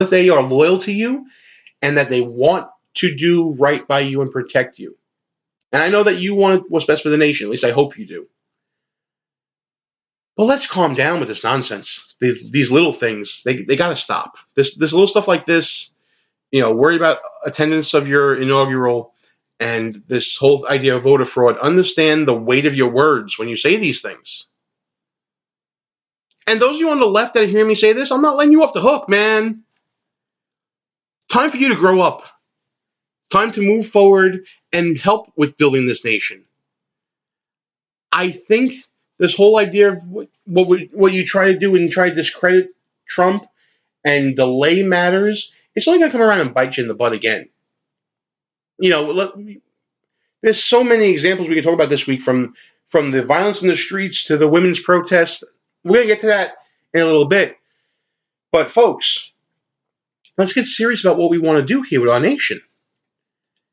they are loyal to you and that they want to do right by you and protect you. And I know that you want what's best for the nation. At least I hope you do. But let's calm down with this nonsense. These little things, they got to stop. This little stuff like this, worry about attendance of your inaugural and this whole idea of voter fraud. Understand the weight of your words when you say these things. And those of you on the left that hear me say this, I'm not letting you off the hook, man. Time for you to grow up. Time to move forward and help with building this nation. I think this whole idea of what you try to do and try to discredit Trump and delay matters, it's only going to come around and bite you in the butt again. There's so many examples we can talk about this week, from the violence in the streets to the women's protests. We're going to get to that in a little bit. But folks, let's get serious about what we want to do here with our nation.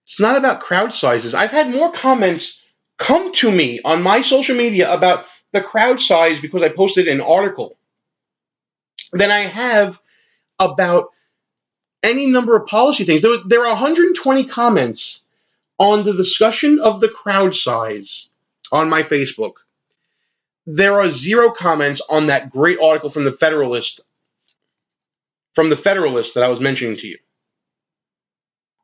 It's not about crowd sizes. I've had more comments come to me on my social media about the crowd size because I posted an article than I have about any number of policy things. There are 120 comments on the discussion of the crowd size on my Facebook. There are 0 comments on that great article from the Federalist that I was mentioning to you.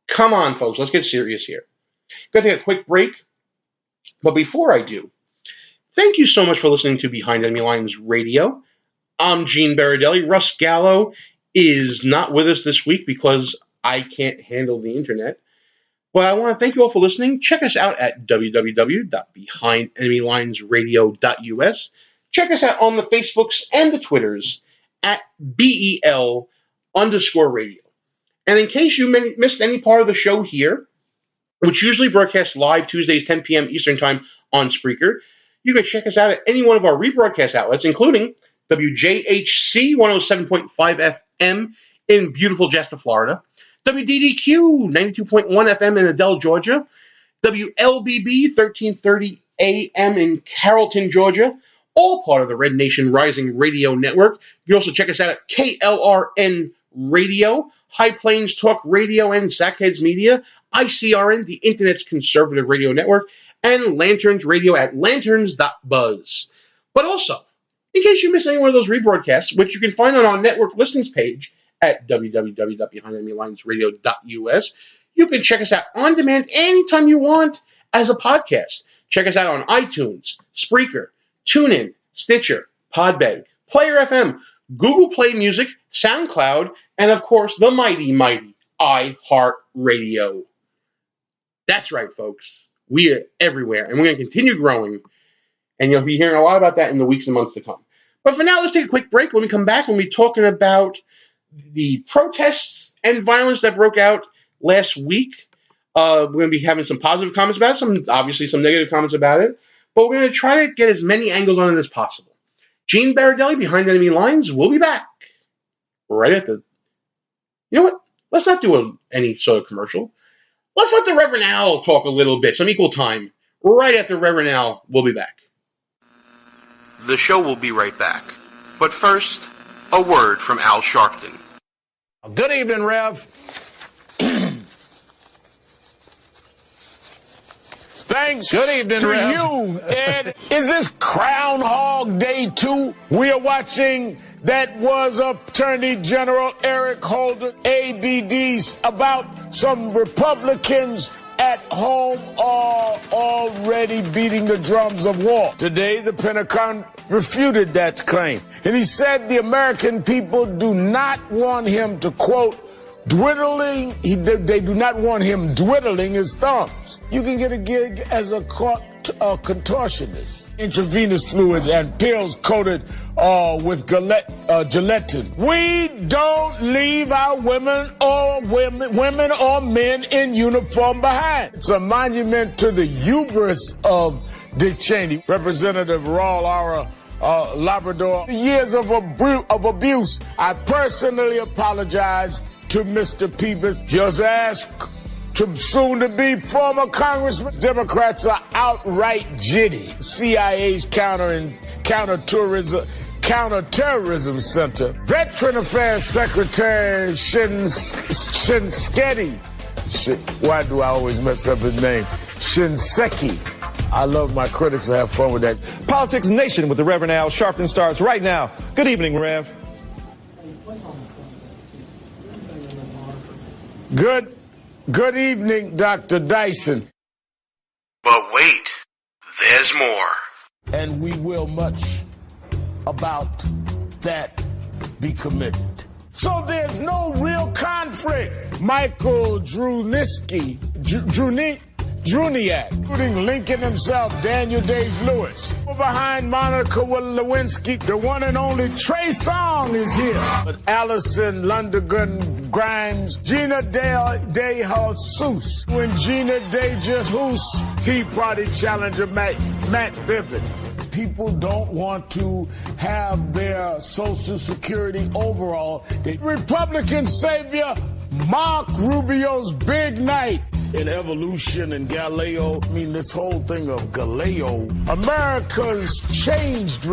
Come on, folks, let's get serious here. Going to take a quick break, but before I do, thank you so much for listening to Behind Enemy Lines Radio. I'm Gene Berardelli. Russ Gallo is not with us this week because I can't handle the internet. But I want to thank you all for listening. Check us out at www.behindenemylinesradio.us. Check us out on the Facebooks and the Twitters at BEL_radio. And in case you missed any part of the show here, which usually broadcasts live Tuesdays, 10 p.m. Eastern Time on Spreaker, you can check us out at any one of our rebroadcast outlets, including WJHC 107.5 FM in beautiful Jasper, Florida, WDDQ 92.1 FM in Adel, Georgia, WLBB 1330 AM in Carrollton, Georgia, all part of the Red Nation Rising Radio Network. You can also check us out at KLRN Radio, High Plains Talk Radio and Sackheads Media, ICRN, the Internet's conservative radio network, and Lanterns Radio at lanterns.buzz. But also, in case you miss any one of those rebroadcasts, which you can find on our network listings page at www.behindenemylinesradio.us, you can check us out on demand anytime you want as a podcast. Check us out on iTunes, Spreaker, TuneIn, Stitcher, Podbay, Player FM, Google Play Music, SoundCloud, and of course, the mighty, mighty iHeartRadio. That's right, folks. We are everywhere, and we're going to continue growing, and you'll be hearing a lot about that in the weeks and months to come. But for now, let's take a quick break. When we come back, we'll be talking about the protests and violence that broke out last week. We're going to be having some positive comments about it, obviously some negative comments about it, but we're going to try to get as many angles on it as possible. Gene Berardelli, Behind Enemy Lines, we'll be back right after. You know what? Let's not do any sort of commercial. Let's let the Reverend Al talk a little bit, some equal time. Right after Reverend Al, we'll be back. The show will be right back. But first, a word from Al Sharpton. Good evening, Rev. Thanks Good evening, to Rev. you, Ed. Is this Groundhog Day 2? We are watching that was Attorney General Eric Holder, ABDs, about some Republicans at home are already beating the drums of war. Today, the Pentagon refuted that claim. And he said the American people do not want him to, quote, dwiddling, they do not want him dwiddling his thumbs. You can get a gig as a contortionist. Intravenous fluids and pills coated with gelatin. We don't leave our women or men in uniform behind. It's a monument to the hubris of Dick Cheney, Representative Raul Labrador. Years of abuse. I personally apologize to Mr. Peebles. Just ask to soon-to-be former Congressman. Democrats are outright jitty. CIA's counterterrorism Counterterrorism Center. Veteran Affairs Secretary Shinseki. Why do I always mess up his name? Shinseki. I love my critics. I have fun with that. Politics Nation with the Reverend Al Sharpton starts right now. Good evening, Rev. Good evening, Dr. Dyson. But wait, there's more. And we will much about that be committed. So there's no real conflict. Michael Druniak, including Lincoln himself, Daniel Day-Lewis. Behind Monica Lewinsky, the one and only Trey Songz is here. But Allison Lundergan Grimes, Gina De Jesus. When Gina De Jesus, Tea Party challenger Matt Bivens. People don't want to have their Social Security overall. The Republican savior, Mark Rubio's big night in evolution and Galileo. I mean, this whole thing of Galileo. America's changed.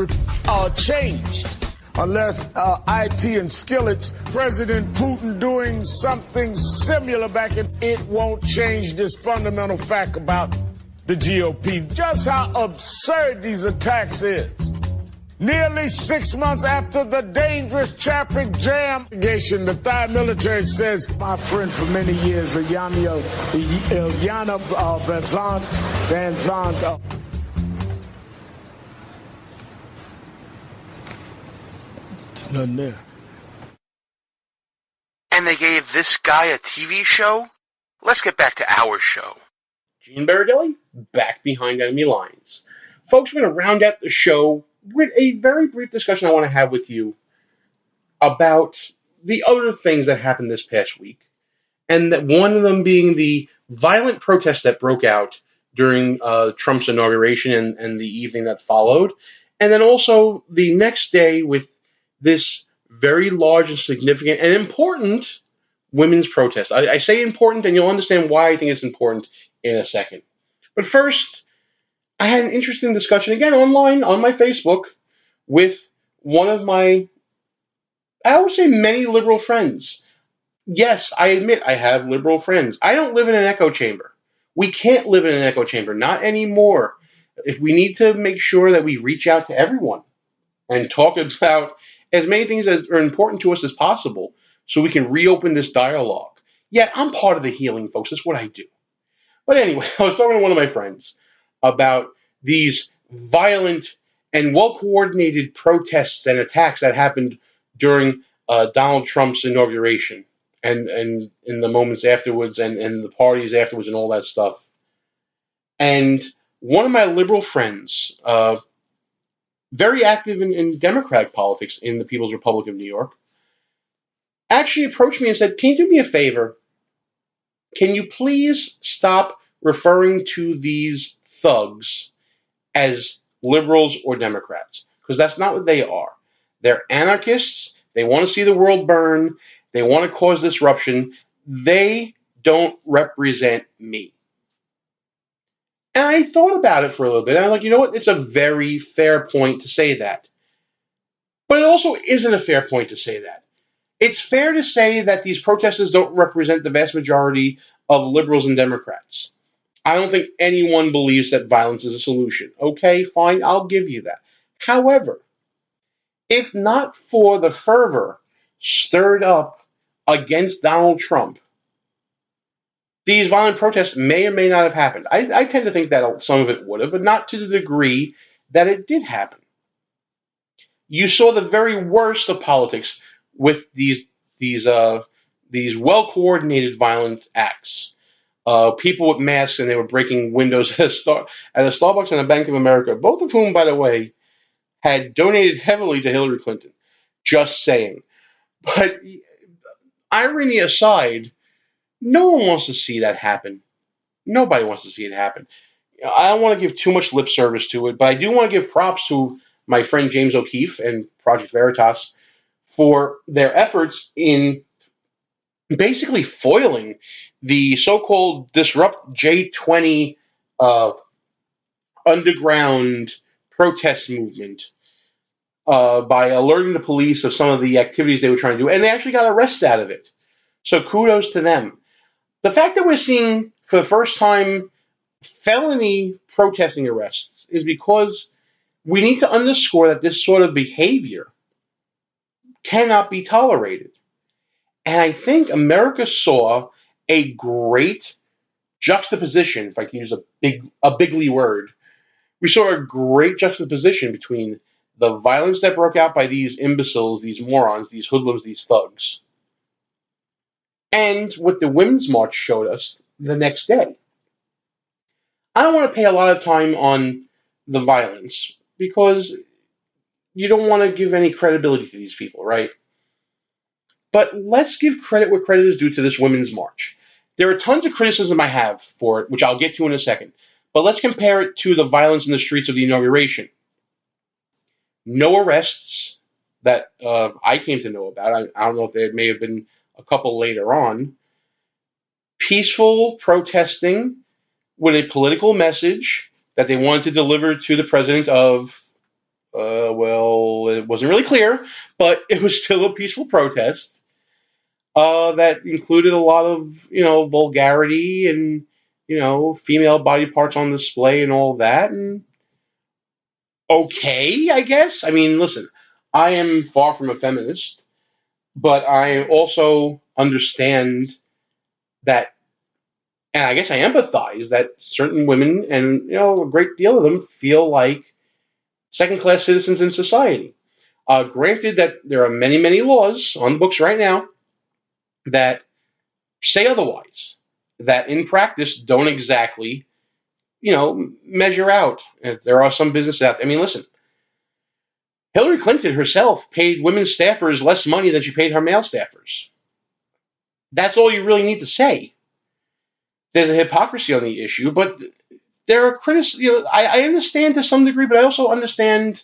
Unless IT and Skillets, President Putin doing something similar back in, it won't change this fundamental fact about the GOP. Just how absurd these attacks is. Nearly 6 months after the dangerous traffic jam, the Thai military says, my friend for many years, Ilyana Van Zandt. There's nothing there. And they gave this guy a TV show? Let's get back to our show. Gene Berardelli, back behind enemy lines. Folks, we're going to round out the show with a very brief discussion I want to have with you about the other things that happened this past week, and that one of them being the violent protests that broke out during Trump's inauguration and the evening that followed, and then also the next day with this very large and significant and important women's protest. I say important, and you'll understand why I think it's important in a second. But first, I had an interesting discussion, again, online on my Facebook with one of my, I would say, many liberal friends. Yes, I admit I have liberal friends. I don't live in an echo chamber. We can't live in an echo chamber, not anymore. If we need to make sure that we reach out to everyone and talk about as many things as are important to us as possible so we can reopen this dialogue. Yeah, I'm part of the healing, folks. That's what I do. But anyway, I was talking to one of my friends about these violent and well-coordinated protests and attacks that happened during Donald Trump's inauguration and in the moments afterwards and the parties afterwards and all that stuff. And one of my liberal friends, very active in Democratic politics in the People's Republic of New York, actually approached me and said, can you do me a favor? Can you please stop referring to these thugs as liberals or Democrats? Because that's not what they are. They're anarchists. They want to see the world burn. They want to cause disruption. They don't represent me. And I thought about it for a little bit. And I'm like, you know what? It's a very fair point to say that. But it also isn't a fair point to say that. It's fair to say that these protesters don't represent the vast majority of liberals and Democrats. I don't think anyone believes that violence is a solution. Okay, fine, I'll give you that. However, if not for the fervor stirred up against Donald Trump, these violent protests may or may not have happened. I tend to think that some of it would have, but not to the degree that it did happen. You saw the very worst of politics with these well-coordinated violent acts. People with masks, and they were breaking windows at a Starbucks and a Bank of America, both of whom, by the way, had donated heavily to Hillary Clinton. Just saying. But irony aside, no one wants to see that happen. Nobody wants to see it happen. I don't want to give too much lip service to it, but I do want to give props to my friend James O'Keefe and Project Veritas for their efforts in basically foiling the so-called Disrupt J20 underground protest movement by alerting the police of some of the activities they were trying to do, and they actually got arrests out of it. So kudos to them. The fact that we're seeing, for the first time, felony protesting arrests is because we need to underscore that this sort of behavior cannot be tolerated. And I think America saw a great juxtaposition, if I can use a bigly word. We saw a great juxtaposition between the violence that broke out by these imbeciles, these morons, these hoodlums, these thugs, and what the Women's March showed us the next day. I don't want to pay a lot of time on the violence because you don't want to give any credibility to these people, right? But let's give credit where credit is due to this Women's March. There are tons of criticism I have for it, which I'll get to in a second. But let's compare it to the violence in the streets of the inauguration. No arrests that I came to know about. I don't know if there may have been a couple later on. Peaceful protesting with a political message that they wanted to deliver to the president of, well, it wasn't really clear, but it was still a peaceful protest that included a lot of, vulgarity and, female body parts on display and all that. And okay, I guess. I mean, listen, I am far from a feminist, but I also understand that, and I guess I empathize that certain women, and a great deal of them, feel like second-class citizens in society. Granted that there are many, many laws on the books right now that say otherwise, that in practice don't exactly, measure out. There are some businesses out there. I mean, listen, Hillary Clinton herself paid women staffers less money than she paid her male staffers. That's all you really need to say. There's a hypocrisy on the issue, but there are critics. I understand to some degree, but I also understand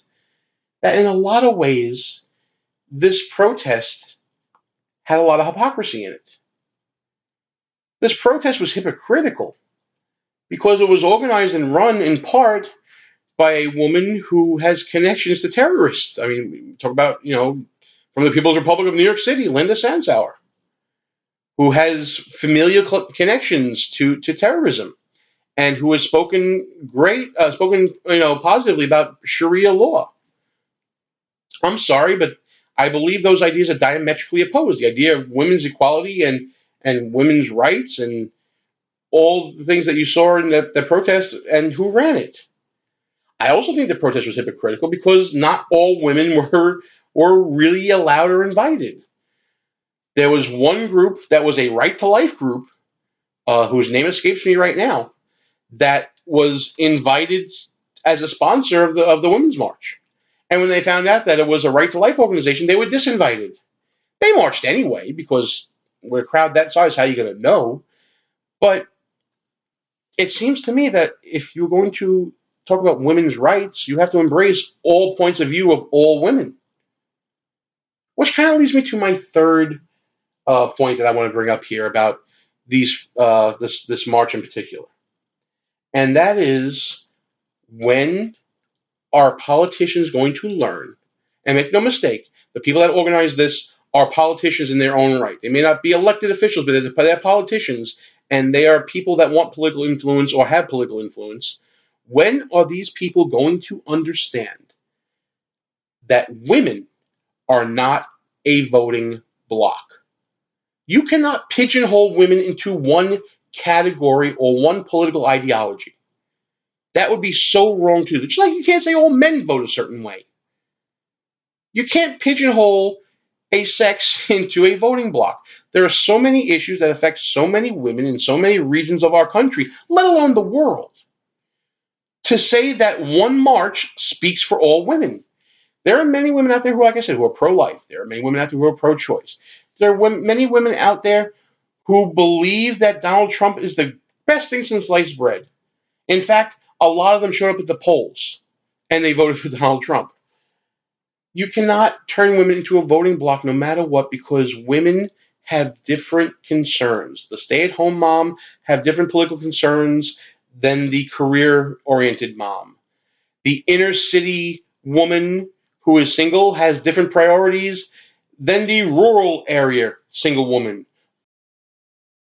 that in a lot of ways, this protest had a lot of hypocrisy in it. This protest was hypocritical because it was organized and run in part by a woman who has connections to terrorists. I mean, we talk about, from the People's Republic of New York City, Linda Sansauer, who has familial connections to terrorism and who has spoken positively about Sharia law. I'm sorry, but I believe those ideas are diametrically opposed. The idea of women's equality and women's rights and all the things that you saw in the protest and who ran it. I also think the protest was hypocritical because not all women were really allowed or invited. There was one group that was a Right to Life group, whose name escapes me right now, that was invited as a sponsor of the Women's March. And when they found out that it was a Right to Life organization, they were disinvited. They marched anyway because with a crowd that size, how are you going to know? But it seems to me that if you're going to talk about women's rights, you have to embrace all points of view of all women. Which kind of leads me to my third point that I want to bring up here about this march in particular. And that is, when are politicians going to learn, and make no mistake, the people that organize this are politicians in their own right. They may not be elected officials, but they're politicians, and they are people that want political influence or have political influence. When are these people going to understand that women are not a voting block? You cannot pigeonhole women into one category or one political ideology. That would be so wrong to do. Just like you can't say all men vote a certain way. You can't pigeonhole a sex into a voting block. There are so many issues that affect so many women in so many regions of our country, let alone the world. To say that one march speaks for all women. There are many women out there who, like I said, who are pro-life. There are many women out there who are pro-choice. There are many women out there who believe that Donald Trump is the best thing since sliced bread. In fact, a lot of them showed up at the polls and they voted for Donald Trump. You cannot turn women into a voting block no matter what, because women have different concerns. The stay-at-home mom have different political concerns than the career-oriented mom. The inner city woman who is single has different priorities than the rural area single woman